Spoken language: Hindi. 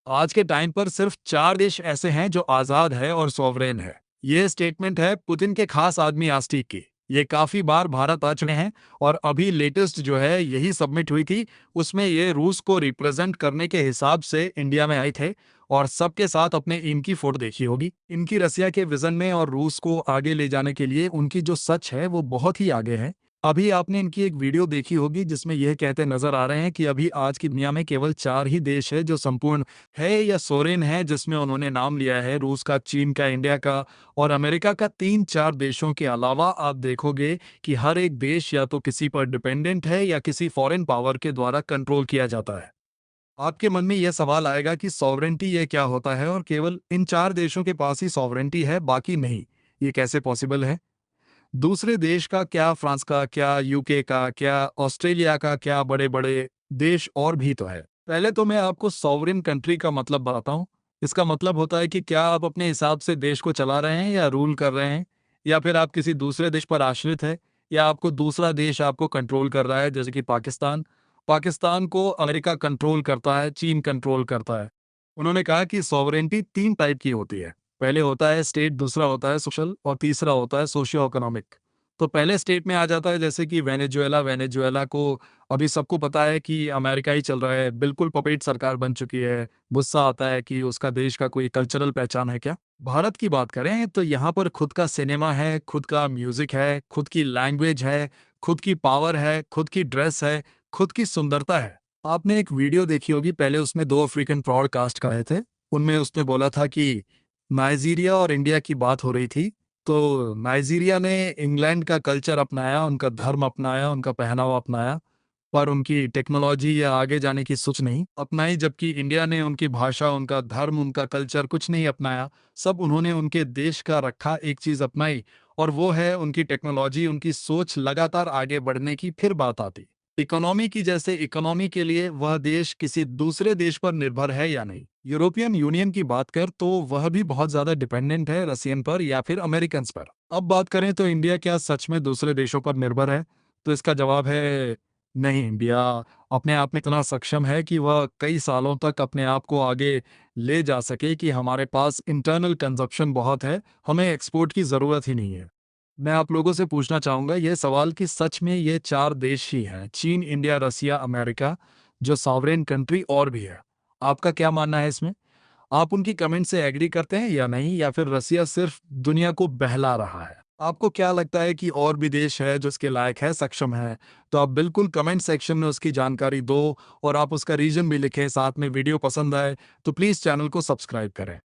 आज के टाइम पर सिर्फ 4 देश ऐसे हैं जो आज़ाद है और सॉवरेन है। ये स्टेटमेंट है पुतिन के खास आदमी आस्तिक की। ये काफ़ी बार भारत आ चुके हैं और अभी लेटेस्ट जो है यही सबमिट हुई थी, उसमें ये रूस को रिप्रेज़ेंट करने के हिसाब से इंडिया में आए थे और सबके साथ अपने इनकी फ़ोटो देखी होगी। इनकी रसिया के विज़न में और रूस को आगे ले जाने के लिए उनकी जो सच है वो बहुत ही आगे है। अभी आपने इनकी एक वीडियो देखी होगी जिसमें यह कहते नज़र आ रहे हैं कि अभी आज की दुनिया में केवल 4 ही देश है जो संपूर्ण है या सोरेन है, जिसमें उन्होंने नाम लिया है रूस का, चीन का, इंडिया का और अमेरिका का। 3-4 देशों के अलावा आप देखोगे कि हर एक देश या तो किसी पर डिपेंडेंट है या किसी फॉरेन पावर के द्वारा कंट्रोल किया जाता है। आपके मन में यह सवाल आएगा कि सॉवरेंटी ये क्या होता है और केवल इन 4 देशों के पास ही सॉवरेंटी है, बाकी नहीं। ये कैसे पॉसिबल है? दूसरे देश का क्या, फ्रांस का क्या, यूके का क्या, ऑस्ट्रेलिया का क्या, बड़े-बड़े देश और भी तो है। पहले तो मैं आपको सॉवरेन कंट्री का मतलब बताता हूँ। इसका मतलब होता है कि क्या आप अपने हिसाब से देश को चला रहे हैं या रूल कर रहे हैं, या फिर आप किसी दूसरे देश पर आश्रित हैं, या आपको दूसरा देश आपको कंट्रोल कर रहा है, जैसे कि पाकिस्तान। पाकिस्तान को अमेरिका कंट्रोल करता है, चीन कंट्रोल करता है। उन्होंने कहा कि सॉवरेनिटी 3 टाइप की होती है। पहले होता है स्टेट, दूसरा होता है सोशल और तीसरा होता है सोशियो इकोनॉमिक। तो पहले स्टेट में आ जाता है जैसे कि वेनेजुएला। वेनेजुएला को अभी सबको पता है कि अमेरिका ही चल रहा है, बिल्कुल पपेट सरकार बन चुकी है। गुस्सा आता है कि उसका देश का कोई कल्चरल पहचान है क्या? भारत की बात करें तो यहाँ पर खुद का सिनेमा है, खुद का म्यूजिक है, खुद की लैंग्वेज है, खुद की पावर है, खुद की ड्रेस है, खुद की सुंदरता है। आपने एक वीडियो देखी होगी, पहले उसमें 2 अफ्रीकन ब्रॉडकास्ट कर रहे थे। उनमें उसने बोला था कि नाइजीरिया और इंडिया की बात हो रही थी, तो नाइजीरिया ने इंग्लैंड का कल्चर अपनाया, उनका धर्म अपनाया, उनका पहनावा अपनाया, पर उनकी टेक्नोलॉजी या आगे जाने की सोच नहीं अपनाई, जबकि इंडिया ने उनकी भाषा, उनका धर्म, उनका कल्चर कुछ नहीं अपनाया। सब उन्होंने उनके देश का रखा, एक चीज़ अपनाई और वो है उनकी टेक्नोलॉजी, उनकी सोच लगातार आगे बढ़ने की। फिर बात आती इकोनॉमी की, जैसे इकोनॉमी के लिए वह देश किसी दूसरे देश पर निर्भर है या नहीं। यूरोपियन यूनियन की बात कर तो वह भी बहुत ज्यादा डिपेंडेंट है रसियन पर या फिर अमेरिकन पर। अब बात करें तो इंडिया क्या सच में दूसरे देशों पर निर्भर है? तो इसका जवाब है नहीं। इंडिया अपने आप में इतना सक्षम है कि वह कई सालों तक अपने आप को आगे ले जा सके कि हमारे पास इंटरनल कंजप्शन बहुत है, हमें एक्सपोर्ट की जरूरत ही नहीं है। मैं आप लोगों से पूछना चाहूंगा यह सवाल कि सच में ये 4 देश ही हैं, चीन, इंडिया, रसिया, अमेरिका, जो सॉवरेन कंट्री और भी है। आपका क्या मानना है इसमें? आप उनकी कमेंट से एग्री करते हैं या नहीं, या फिर रसिया सिर्फ दुनिया को बहला रहा है? आपको क्या लगता है कि और भी देश है जो इसके लायक है, सक्षम है? तो आप बिल्कुल कमेंट सेक्शन में उसकी जानकारी दो और आप उसका रीजन भी लिखें। साथ में वीडियो पसंद आए तो प्लीज़ चैनल को सब्सक्राइब करें।